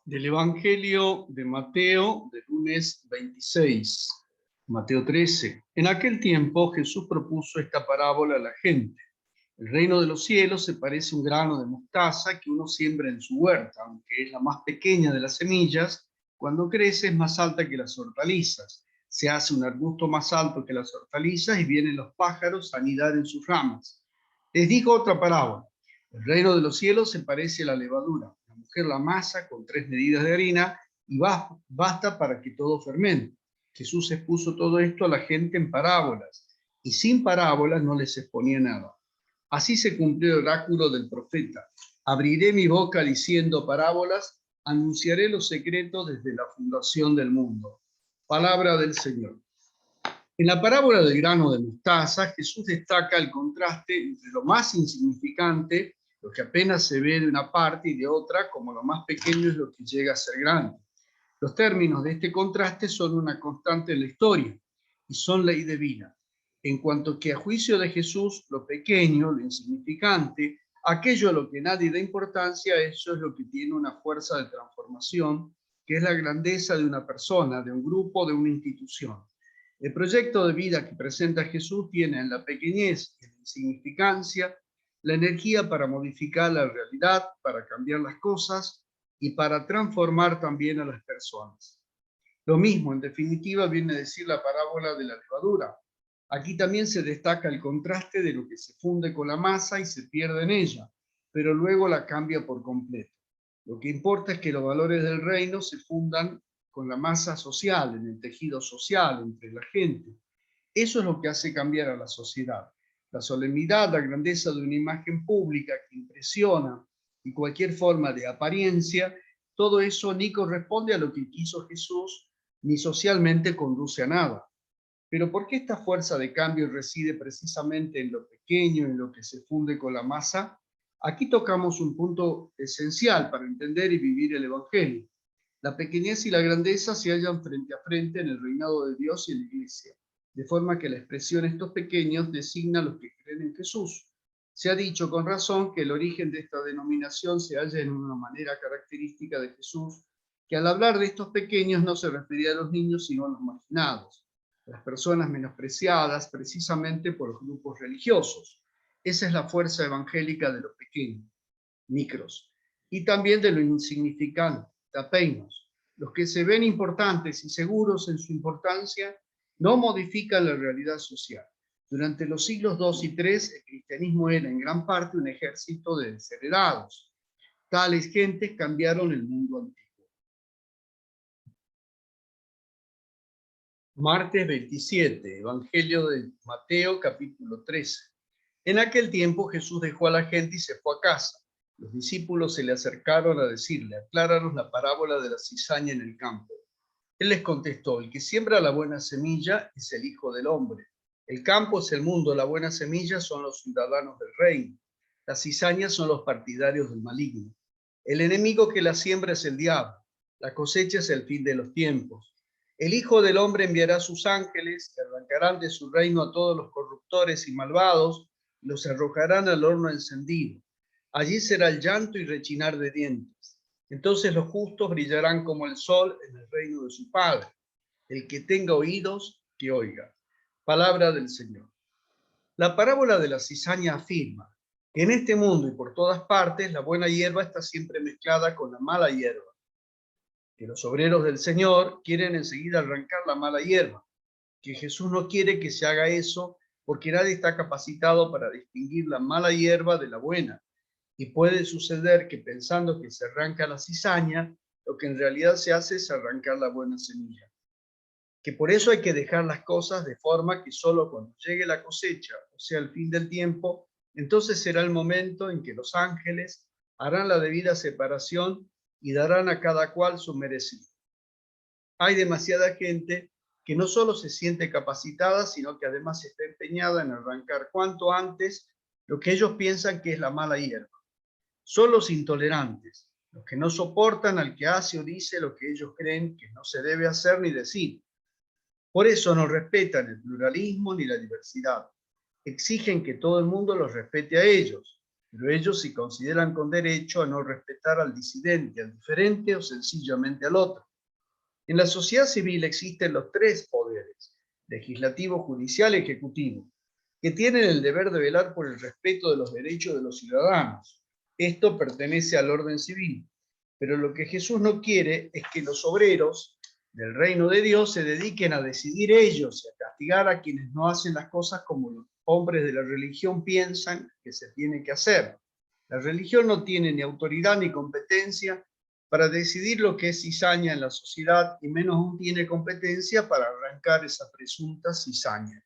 Del Evangelio de Mateo, del lunes 26, Mateo 13. En aquel tiempo Jesús propuso esta parábola a la gente. El reino de los cielos se parece a un grano de mostaza que uno siembra en su huerta, aunque es la más pequeña de las semillas. Cuando crece es más alta que las hortalizas. Se hace un arbusto más alto que las hortalizas y vienen los pájaros a anidar en sus ramas. Les dijo otra parábola. El reino de los cielos se parece a la levadura. La mujer la amasa con 3 medidas de harina y basta para que todo fermente. Jesús expuso todo esto a la gente en parábolas, y sin parábolas no les exponía nada. Así se cumplió el oráculo del profeta. Abriré mi boca diciendo parábolas, anunciaré los secretos desde la fundación del mundo. Palabra del Señor. En la parábola del grano de mostaza, Jesús destaca el contraste entre lo más insignificante, lo que apenas se ve de una parte, y de otra, como lo más pequeño es lo que llega a ser grande. Los términos de este contraste son una constante en la historia y son ley de vida. En cuanto que a juicio de Jesús, lo pequeño, lo insignificante, aquello a lo que nadie da importancia, eso es lo que tiene una fuerza de transformación, que es la grandeza de una persona, de un grupo, de una institución. El proyecto de vida que presenta Jesús tiene en la pequeñez y en la insignificancia la energía para modificar la realidad, para cambiar las cosas y para transformar también a las personas. Lo mismo, en definitiva, viene a decir la parábola de la levadura. Aquí también se destaca el contraste de lo que se funde con la masa y se pierde en ella, pero luego la cambia por completo. Lo que importa es que los valores del reino se fundan con la masa social, en el tejido social, entre la gente. Eso es lo que hace cambiar a la sociedad. La solemnidad, la grandeza de una imagen pública que impresiona y cualquier forma de apariencia, todo eso ni corresponde a lo que quiso Jesús, ni socialmente conduce a nada. Pero ¿por qué esta fuerza de cambio reside precisamente en lo pequeño, en lo que se funde con la masa? Aquí tocamos un punto esencial para entender y vivir el Evangelio. La pequeñez y la grandeza se hallan frente a frente en el reinado de Dios y en la Iglesia, de forma que la expresión estos pequeños designa a los que creen en Jesús. Se ha dicho con razón que el origen de esta denominación se halla en una manera característica de Jesús, que al hablar de estos pequeños no se refería a los niños sino a los marginados, las personas menospreciadas precisamente por los grupos religiosos. Esa es la fuerza evangélica de lo pequeño, micros, y también de lo insignificante, tapeinos. Los que se ven importantes y seguros en su importancia no modifican la realidad social. Durante los siglos II y III, el cristianismo era en gran parte un ejército de desheredados. Tales gentes cambiaron el mundo antiguo. Martes 27, Evangelio de Mateo, capítulo 13. En aquel tiempo Jesús dejó a la gente y se fue a casa. Los discípulos se le acercaron a decirle: acláranos la parábola de la cizaña en el campo. Él les contestó: el que siembra la buena semilla es el Hijo del Hombre. El campo es el mundo, la buena semilla son los ciudadanos del reino. Las cizañas son los partidarios del maligno. El enemigo que la siembra es el diablo. La cosecha es el fin de los tiempos. El Hijo del Hombre enviará a sus ángeles, que arrancarán de su reino a todos los corruptores y malvados, y los arrojarán al horno encendido. Allí será el llanto y rechinar de dientes. Entonces los justos brillarán como el sol en el reino de su Padre. El que tenga oídos, que oiga. Palabra del Señor. La parábola de la cizaña afirma que en este mundo y por todas partes la buena hierba está siempre mezclada con la mala hierba, que los obreros del Señor quieren enseguida arrancar la mala hierba, que Jesús no quiere que se haga eso porque nadie está capacitado para distinguir la mala hierba de la buena, y puede suceder que pensando que se arranca la cizaña, lo que en realidad se hace es arrancar la buena semilla. Que por eso hay que dejar las cosas de forma que solo cuando llegue la cosecha, o sea, el fin del tiempo, entonces será el momento en que los ángeles harán la debida separación y darán a cada cual su merecido. Hay demasiada gente que no solo se siente capacitada, sino que además está empeñada en arrancar cuanto antes lo que ellos piensan que es la mala hierba. Son los intolerantes, los que no soportan al que hace o dice lo que ellos creen que no se debe hacer ni decir. Por eso no respetan el pluralismo ni la diversidad. Exigen que todo el mundo los respete a ellos. pero ellos se consideran con derecho a no respetar al disidente, al diferente o sencillamente al otro. En la sociedad civil existen los tres poderes, legislativo, judicial y ejecutivo, que tienen el deber de velar por el respeto de los derechos de los ciudadanos. Esto pertenece al orden civil, pero lo que Jesús no quiere es que los obreros del reino de Dios se dediquen a decidir ellos y a castigar a quienes no hacen las cosas como los hombres de la religión piensan que se tiene que hacer. La religión no tiene ni autoridad ni competencia para decidir lo que es cizaña en la sociedad, y menos aún tiene competencia para arrancar esa presunta cizaña.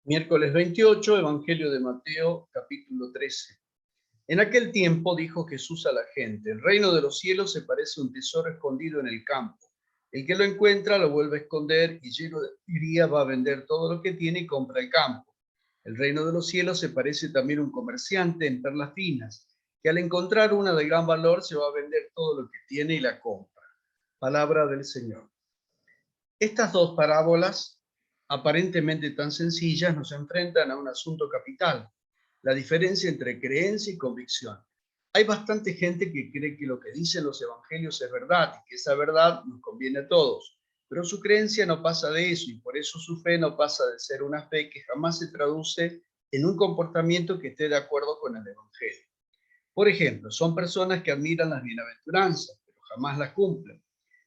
Miércoles 28, Evangelio de Mateo, capítulo 13. En aquel tiempo dijo Jesús a la gente: el reino de los cielos se parece a un tesoro escondido en el campo. El que lo encuentra lo vuelve a esconder, y lleno de alegría va a vender todo lo que tiene y compra el campo. El reino de los cielos se parece también a un comerciante en perlas finas, que al encontrar una de gran valor se va a vender todo lo que tiene y la compra. Palabra del Señor. Estas dos parábolas, aparentemente tan sencillas, nos enfrentan a un asunto capital: la diferencia entre creencia y convicción. Hay bastante gente que cree que lo que dicen los evangelios es verdad y que esa verdad nos conviene a todos, pero su creencia no pasa de eso, y por eso su fe no pasa de ser una fe que jamás se traduce en un comportamiento que esté de acuerdo con el evangelio. Por ejemplo, son personas que admiran las bienaventuranzas, pero jamás las cumplen.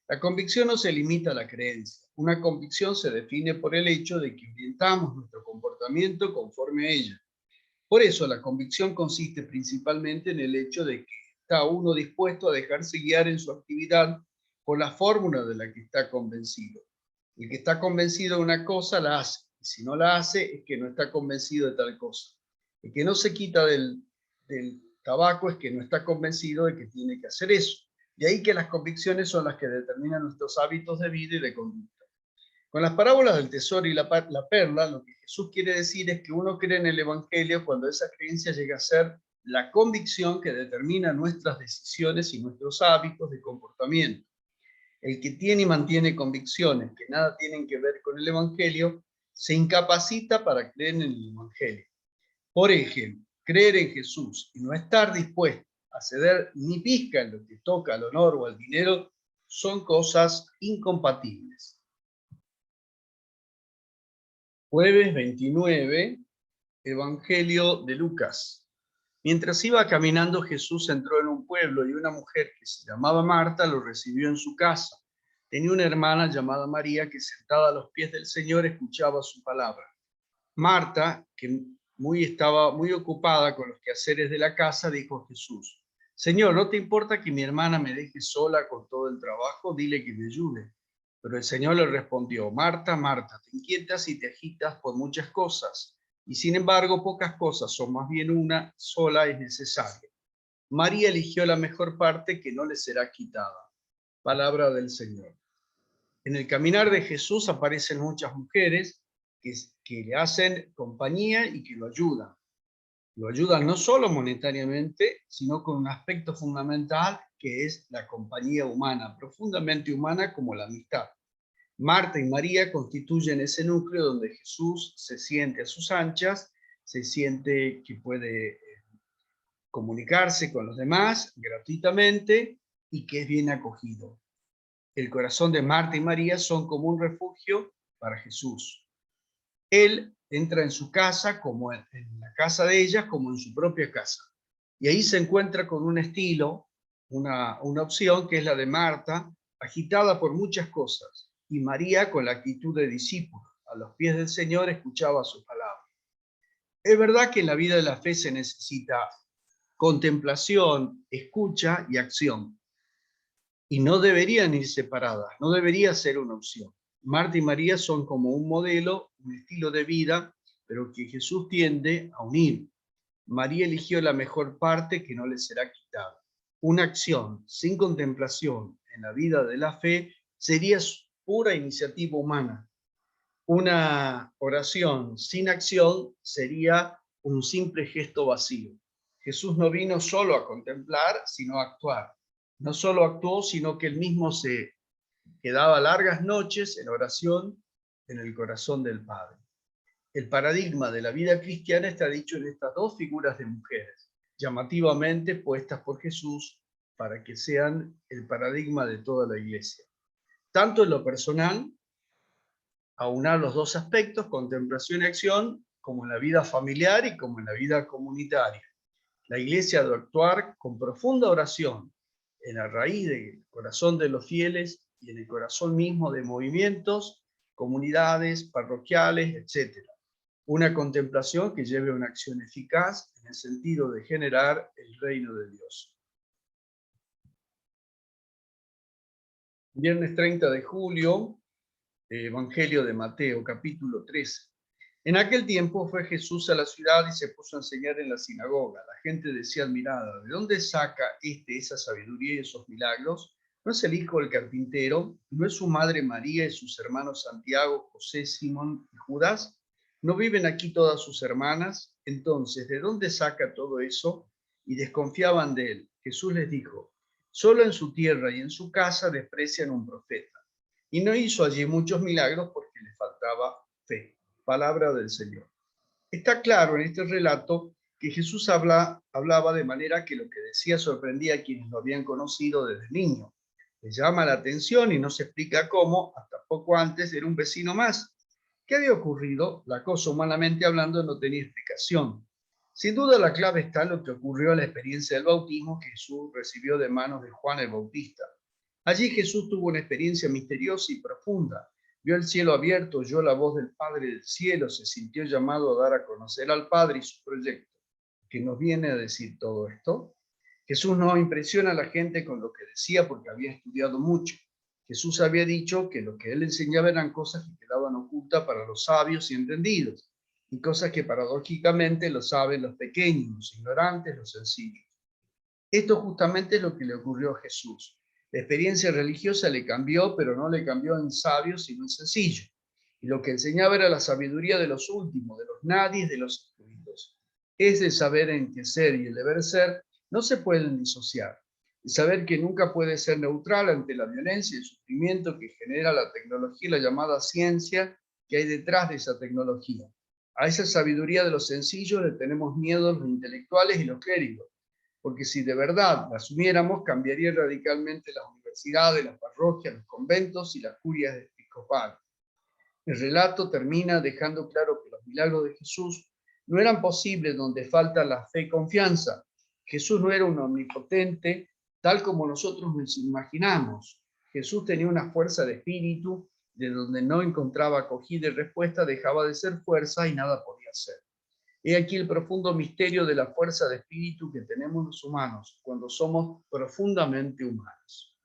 La convicción no se limita a la creencia. Una convicción se define por el hecho de que orientamos nuestro comportamiento conforme a ella. Por eso la convicción consiste principalmente en el hecho de que está uno dispuesto a dejarse guiar en su actividad por la fórmula de la que está convencido. El que está convencido de una cosa la hace, y si no la hace es que no está convencido de tal cosa. El que no se quita del tabaco es que no está convencido de que tiene que hacer eso. De ahí que las convicciones son las que determinan nuestros hábitos de vida y de conducta. Con las parábolas del tesoro y la perla, lo que Jesús quiere decir es que uno cree en el evangelio cuando esa creencia llega a ser la convicción que determina nuestras decisiones y nuestros hábitos de comportamiento. El que tiene y mantiene convicciones que nada tienen que ver con el evangelio se incapacita para creer en el evangelio. Por ejemplo, creer en Jesús y no estar dispuesto a ceder ni pizca en lo que toca al honor o al dinero son cosas incompatibles. Jueves 29, Evangelio de Lucas. Mientras iba caminando, Jesús entró en un pueblo y una mujer que se llamaba Marta lo recibió en su casa. Tenía una hermana llamada María que, sentada a los pies del Señor, escuchaba su palabra. Marta, que estaba muy ocupada con los quehaceres de la casa, dijo a Jesús: Señor, ¿no te importa que mi hermana me deje sola con todo el trabajo? Dile que me ayude. Pero el Señor le respondió: Marta, Marta, te inquietas y te agitas por muchas cosas, y sin embargo pocas cosas son, más bien una sola es necesaria. María eligió la mejor parte, que no le será quitada. Palabra del Señor. En el caminar de Jesús aparecen muchas mujeres que le hacen compañía y que lo ayudan. Lo ayudan no solo monetariamente, sino con un aspecto fundamental que es la compañía humana, profundamente humana, como la amistad. Marta y María constituyen ese núcleo donde Jesús se siente a sus anchas, se siente que puede comunicarse con los demás gratuitamente y que es bien acogido. El corazón de Marta y María son como un refugio para Jesús. Él entra en su casa, como en la casa de ellas, como en su propia casa. Y ahí se encuentra con un estilo, una opción que es la de Marta, agitada por muchas cosas, y María con la actitud de discípulo. A los pies del Señor escuchaba su palabra. Es verdad que en la vida de la fe se necesita contemplación, escucha y acción. Y no deberían ir separadas, no debería ser una opción. Marta y María son como un modelo, un estilo de vida, pero que Jesús tiende a unir. María eligió la mejor parte, que no le será quitada. Una acción sin contemplación en la vida de la fe sería pura iniciativa humana. Una oración sin acción sería un simple gesto vacío. Jesús no vino solo a contemplar, sino a actuar. No solo actuó, sino que él mismo se quedaba largas noches en oración en el corazón del Padre. El paradigma de la vida cristiana está dicho en estas dos figuras de mujeres, llamativamente puestas por Jesús para que sean el paradigma de toda la iglesia. Tanto en lo personal, aunar los dos aspectos, contemplación y acción, como en la vida familiar y como en la vida comunitaria. La iglesia debe actuar con profunda oración en la raíz del corazón de los fieles y en el corazón mismo de movimientos, comunidades, parroquiales, etc. Una contemplación que lleve a una acción eficaz en el sentido de generar el reino de Dios. Viernes 30 de julio, Evangelio de Mateo, capítulo 13. En aquel tiempo fue Jesús a la ciudad y se puso a enseñar en la sinagoga. La gente decía admirada, ¿de dónde saca esa sabiduría y esos milagros? ¿No es el hijo del carpintero? ¿No es su madre María y sus hermanos Santiago, José, Simón y Judas? ¿No viven aquí todas sus hermanas? Entonces, ¿de dónde saca todo eso? Y desconfiaban de él. Jesús les dijo, solo en su tierra y en su casa desprecian un profeta. Y no hizo allí muchos milagros porque le faltaba fe. Palabra del Señor. Está claro en este relato que Jesús hablaba de manera que lo que decía sorprendía a quienes lo habían conocido desde niño. Les llama la atención y no se explica cómo, hasta poco antes, era un vecino más. ¿Qué había ocurrido? La cosa, humanamente hablando, no tenía explicación. Sin duda la clave está en lo que ocurrió en la experiencia del bautismo que Jesús recibió de manos de Juan el Bautista. Allí Jesús tuvo una experiencia misteriosa y profunda. Vio el cielo abierto, oyó la voz del Padre del cielo, se sintió llamado a dar a conocer al Padre y su proyecto. ¿Qué nos viene a decir todo esto? Jesús no impresiona a la gente con lo que decía porque había estudiado mucho. Jesús había dicho que lo que él enseñaba eran cosas que quedaban ocultas para los sabios y entendidos, y cosas que paradójicamente lo saben los pequeños, los ignorantes, los sencillos. Esto justamente es lo que le ocurrió a Jesús. La experiencia religiosa le cambió, pero no le cambió en sabio, sino en sencillo. Y lo que enseñaba era la sabiduría de los últimos, de los nadies, de los excluidos. Ese saber en qué ser y el deber ser no se pueden disociar. El saber que nunca puede ser neutral ante la violencia y el sufrimiento que genera la tecnología y la llamada ciencia que hay detrás de esa tecnología. A esa sabiduría de los sencillos le tenemos miedo los intelectuales y los clérigos, porque si de verdad la asumiéramos, cambiaría radicalmente las universidades, las parroquias, los conventos y las curias episcopales. El relato termina dejando claro que los milagros de Jesús no eran posibles donde falta la fe y confianza. Jesús no era un omnipotente tal como nosotros nos imaginamos. Jesús tenía una fuerza de espíritu de donde no encontraba acogida y respuesta, dejaba de ser fuerza y nada podía ser. He aquí el profundo misterio de la fuerza de espíritu que tenemos los humanos cuando somos profundamente humanos.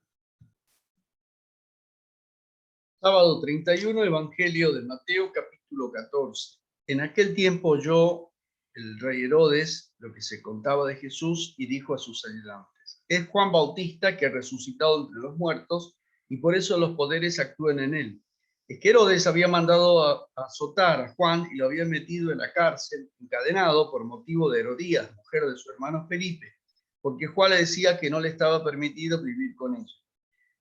Sábado 31, Evangelio de Mateo, capítulo 14. En aquel tiempo oyó el rey Herodes lo que se contaba de Jesús y dijo a sus ayudantes, es Juan Bautista que ha resucitado entre los muertos y por eso los poderes actúan en él. Es que Herodes había mandado a azotar a Juan y lo había metido en la cárcel, encadenado por motivo de Herodías, mujer de su hermano Felipe, porque Juan le decía que no le estaba permitido vivir con ella.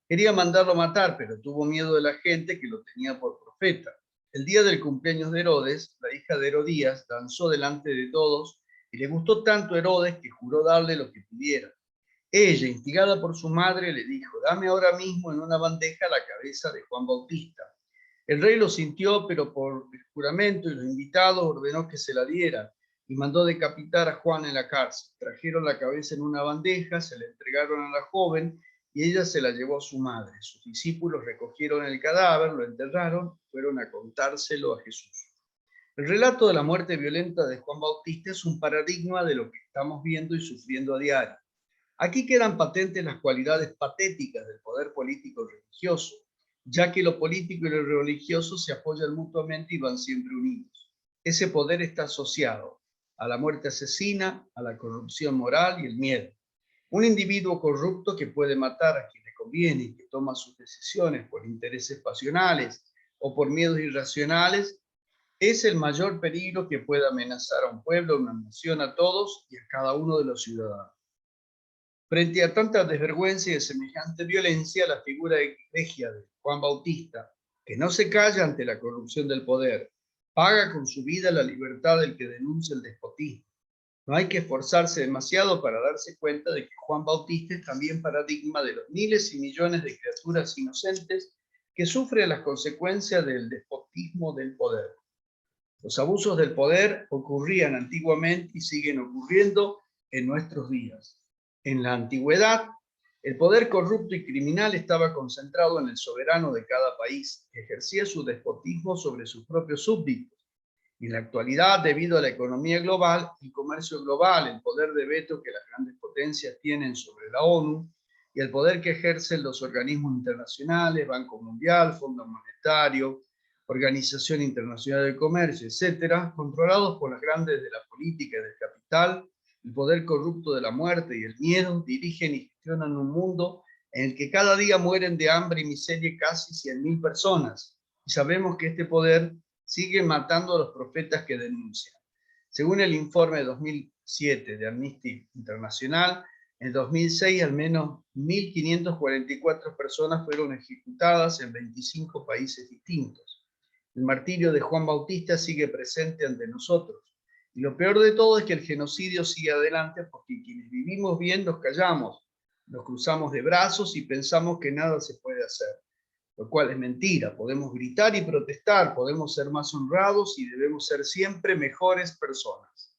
Quería mandarlo matar, pero tuvo miedo de la gente que lo tenía por profeta. El día del cumpleaños de Herodes, la hija de Herodías danzó delante de todos y le gustó tanto a Herodes que juró darle lo que pidiera. Ella, instigada por su madre, le dijo, dame ahora mismo en una bandeja la cabeza de Juan Bautista. El rey lo sintió, pero por el juramento y los invitados ordenó que se la dieran y mandó decapitar a Juan en la cárcel. Trajeron la cabeza en una bandeja, se la entregaron a la joven y ella se la llevó a su madre. Sus discípulos recogieron el cadáver, lo enterraron, fueron a contárselo a Jesús. El relato de la muerte violenta de Juan Bautista es un paradigma de lo que estamos viendo y sufriendo a diario. Aquí quedan patentes las cualidades patéticas del poder político y religioso, ya que lo político y lo religioso se apoyan mutuamente y van siempre unidos. Ese poder está asociado a la muerte asesina, a la corrupción moral y el miedo. Un individuo corrupto que puede matar a quien le conviene y que toma sus decisiones por intereses pasionales o por miedos irracionales es el mayor peligro que puede amenazar a un pueblo, a una nación, a todos y a cada uno de los ciudadanos. Frente a tanta desvergüenza y de semejante violencia, la figura egregia de Juan Bautista, que no se calla ante la corrupción del poder, paga con su vida la libertad del que denuncia el despotismo. No hay que esforzarse demasiado para darse cuenta de que Juan Bautista es también paradigma de los miles y millones de criaturas inocentes que sufren las consecuencias del despotismo del poder. Los abusos del poder ocurrían antiguamente y siguen ocurriendo en nuestros días. En la antigüedad, el poder corrupto y criminal estaba concentrado en el soberano de cada país, que ejercía su despotismo sobre sus propios súbditos. En la actualidad, debido a la economía global, el comercio global, el poder de veto que las grandes potencias tienen sobre la ONU y el poder que ejercen los organismos internacionales, Banco Mundial, Fondo Monetario, Organización Internacional del Comercio, etcétera, controlados por las grandes de la política y del capital, el poder corrupto de la muerte y el miedo, dirigen y gestionan un mundo en el que cada día mueren de hambre y miseria casi 100.000 personas. Y sabemos que este poder sigue matando a los profetas que denuncian. Según el informe de 2007 de Amnistía Internacional, en 2006 al menos 1.544 personas fueron ejecutadas en 25 países distintos. El martirio de Juan Bautista sigue presente ante nosotros. Y lo peor de todo es que el genocidio sigue adelante porque quienes vivimos bien nos callamos, nos cruzamos de brazos y pensamos que nada se puede hacer. Lo cual es mentira. Podemos gritar y protestar, podemos ser más honrados y debemos ser siempre mejores personas.